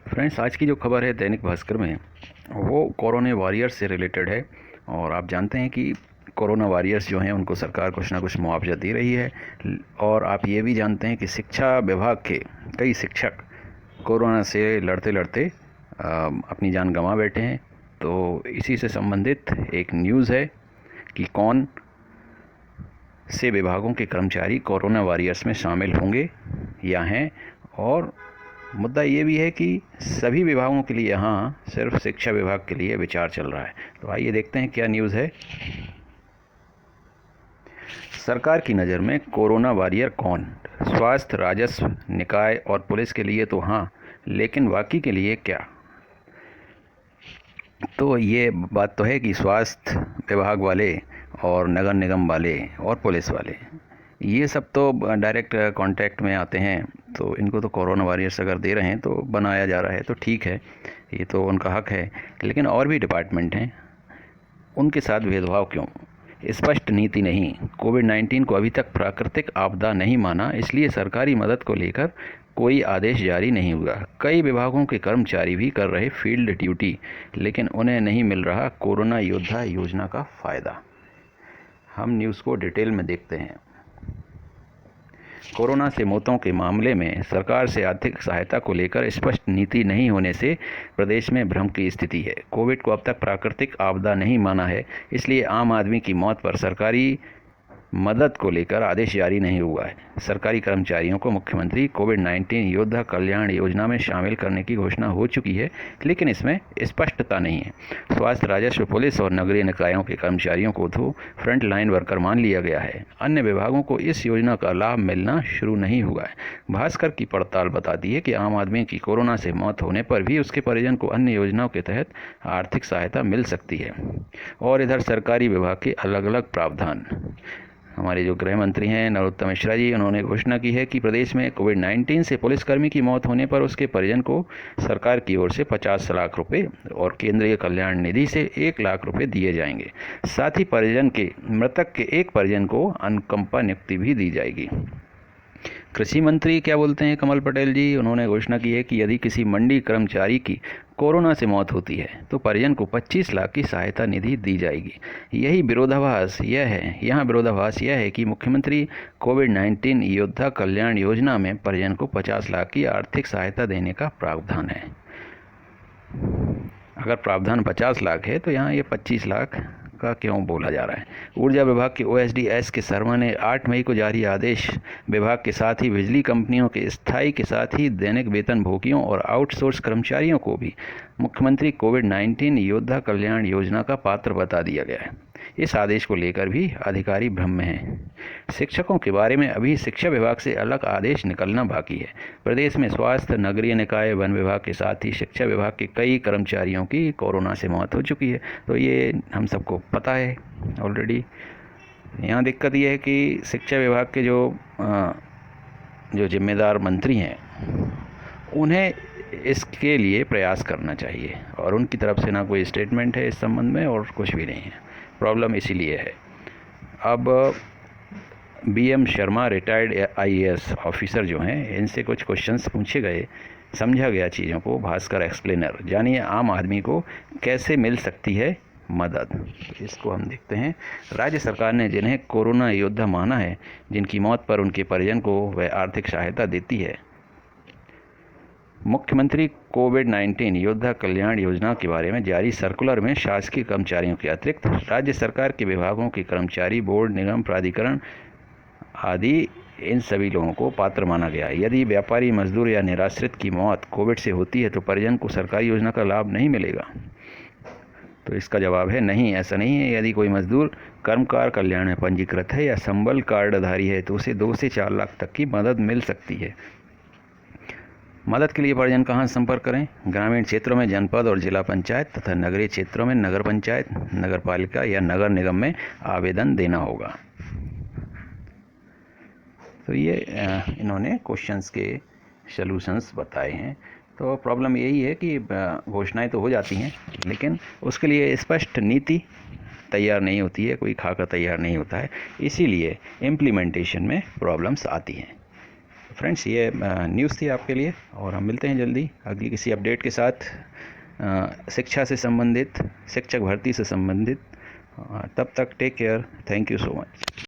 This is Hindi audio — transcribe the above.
फ्रेंड्स, आज की जो खबर है दैनिक भास्कर में, वो कोरोना वॉरियर्स से रिलेटेड है। और आप जानते हैं कि कोरोना वॉरियर्स जो हैं उनको सरकार कुछ ना कुछ मुआवजा दे रही है। और आप ये भी जानते हैं कि शिक्षा विभाग के कई शिक्षक कोरोना से लड़ते लड़ते अपनी जान गंवा बैठे हैं। तो इसी से संबंधित एक न्यूज़ है कि कौन से विभागों के कर्मचारी कोरोना वॉरियर्स में शामिल होंगे या हैं। और मुद्दा ये भी है कि सभी विभागों के लिए यहाँ सिर्फ शिक्षा विभाग के लिए विचार चल रहा है। तो आइए देखते हैं क्या न्यूज़ है। सरकार की नज़र में कोरोना वॉरियर कौन? स्वास्थ्य, राजस्व, निकाय और पुलिस के लिए तो हाँ, लेकिन बाकी के लिए क्या? तो ये बात तो है कि स्वास्थ्य विभाग वाले और नगर निगम वाले और पुलिस वाले, ये सब तो डायरेक्ट कांटेक्ट में आते हैं। तो इनको तो कोरोना वॉरियर्स अगर दे रहे हैं तो बनाया जा रहा है तो ठीक है, ये तो उनका हक है। लेकिन और भी डिपार्टमेंट हैं, उनके साथ भेदभाव क्यों? स्पष्ट नीति नहीं। कोविड-19 को अभी तक प्राकृतिक आपदा नहीं माना, इसलिए सरकारी मदद को लेकर कोई आदेश जारी नहीं हुआ। कई विभागों के कर्मचारी भी कर रहे फील्ड ड्यूटी, लेकिन उन्हें नहीं मिल रहा कोरोना योद्धा योजना का फ़ायदा। हम न्यूज़ को डिटेल में देखते हैं। कोरोना से मौतों के मामले में सरकार से आर्थिक सहायता को लेकर स्पष्ट नीति नहीं होने से प्रदेश में भ्रम की स्थिति है। कोविड को अब तक प्राकृतिक आपदा नहीं माना है, इसलिए आम आदमी की मौत पर सरकारी मदद को लेकर आदेश जारी नहीं हुआ है। सरकारी कर्मचारियों को मुख्यमंत्री कोविड-19 योद्धा कल्याण योजना में शामिल करने की घोषणा हो चुकी है, लेकिन इसमें स्पष्टता नहीं है। स्वास्थ्य, राजस्व, पुलिस और नगरीय निकायों के कर्मचारियों को तो फ्रंट लाइन वर्कर मान लिया गया है। अन्य विभागों को इस योजना का लाभ मिलना शुरू नहीं हुआ है। भास्कर की पड़ताल बताती है कि आम आदमी की कोरोना से मौत होने पर भी उसके परिजन को अन्य योजनाओं के तहत आर्थिक सहायता मिल सकती है। और इधर सरकारी विभाग के अलग अलग प्रावधान। हमारे जो गृह मंत्री हैं नरोत्तम मिश्रा जी, उन्होंने घोषणा की है कि प्रदेश में कोविड-19 से पुलिसकर्मी की मौत होने पर उसके परिजन को सरकार की ओर से 50 लाख रुपए और केंद्रीय कल्याण निधि से 1 लाख रुपए दिए जाएंगे। साथ ही मृतक के एक परिजन को अनुकंपा नियुक्ति भी दी जाएगी। कृषि मंत्री क्या बोलते हैं कमल पटेल जी? उन्होंने घोषणा की है कि यदि किसी मंडी कर्मचारी की कोरोना से मौत होती है तो परिजन को 25 लाख की सहायता निधि दी जाएगी। यहाँ विरोधाभास यह है कि मुख्यमंत्री कोविड-19 योद्धा कल्याण योजना में परिजन को 50 लाख की आर्थिक सहायता देने का प्रावधान है। अगर प्रावधान 50 लाख है तो यहाँ ये 25 लाख का क्यों बोला जा रहा है? ऊर्जा विभाग के ओएसडी एस के शर्मा ने 8 मई को जारी आदेश विभाग के साथ ही बिजली कंपनियों के स्थायी के साथ ही दैनिक वेतन भोगियों और आउटसोर्स कर्मचारियों को भी मुख्यमंत्री कोविड-19 योद्धा कल्याण योजना का पात्र बता दिया गया है। इस आदेश को लेकर भी अधिकारी भ्रम में हैं। शिक्षकों के बारे में अभी शिक्षा विभाग से अलग आदेश निकलना बाकी है। प्रदेश में स्वास्थ्य, नगरीय निकाय, वन विभाग के साथ ही शिक्षा विभाग के कई कर्मचारियों की कोरोना से मौत हो चुकी है। तो ये हम सबको पता है ऑलरेडी। यहाँ दिक्कत ये है कि शिक्षा विभाग के जो जिम्मेदार मंत्री हैं, उन्हें इसके लिए प्रयास करना चाहिए और उनकी तरफ से ना कोई स्टेटमेंट है इस संबंध में और कुछ भी नहीं है। प्रॉब्लम इसीलिए है। अब BM Sharma retired IAS officer जो हैं, इनसे कुछ क्वेश्चंस पूछे गए, समझा गया चीज़ों को। भास्कर एक्सप्लेनर, जानिए आम आदमी को कैसे मिल सकती है मदद। इसको हम देखते हैं। राज्य सरकार ने जिन्हें कोरोना योद्धा माना है, जिनकी मौत पर उनके परिजन को वह आर्थिक सहायता देती है, मुख्यमंत्री कोविड-19 योद्धा कल्याण योजना के बारे में जारी सर्कुलर में शासकीय कर्मचारियों के अतिरिक्त राज्य सरकार के विभागों के कर्मचारी, बोर्ड, निगम, प्राधिकरण आदि इन सभी लोगों को पात्र माना गया है। यदि व्यापारी, मजदूर या निराश्रित की मौत कोविड से होती है तो परिजन को सरकारी योजना का लाभ नहीं मिलेगा। तो इसका जवाब है नहीं, ऐसा नहीं है। यदि कोई मजदूर कर्मकार कल्याण में पंजीकृत है या संबल कार्डधारी है तो उसे 2 से 4 लाख तक की मदद मिल सकती है। मदद के लिए परिजन कहाँ संपर्क करें? ग्रामीण क्षेत्रों में जनपद और जिला पंचायत तथा नगरीय क्षेत्रों में नगर पंचायत, नगर पालिका या नगर निगम में आवेदन देना होगा। तो ये इन्होंने क्वेश्चंस के सॉल्यूशंस बताए हैं। तो प्रॉब्लम यही है कि घोषणाएं तो हो जाती हैं, लेकिन उसके लिए स्पष्ट नीति तैयार नहीं होती है, कोई खाका तैयार नहीं होता है, इसीलिए इम्प्लीमेंटेशन में प्रॉब्लम्स आती हैं। फ्रेंड्स, ये न्यूज़ थी आपके लिए, और हम मिलते हैं जल्दी अगली किसी अपडेट के साथ, शिक्षा से संबंधित, शिक्षक भर्ती से संबंधित। तब तक take care, thank you so much.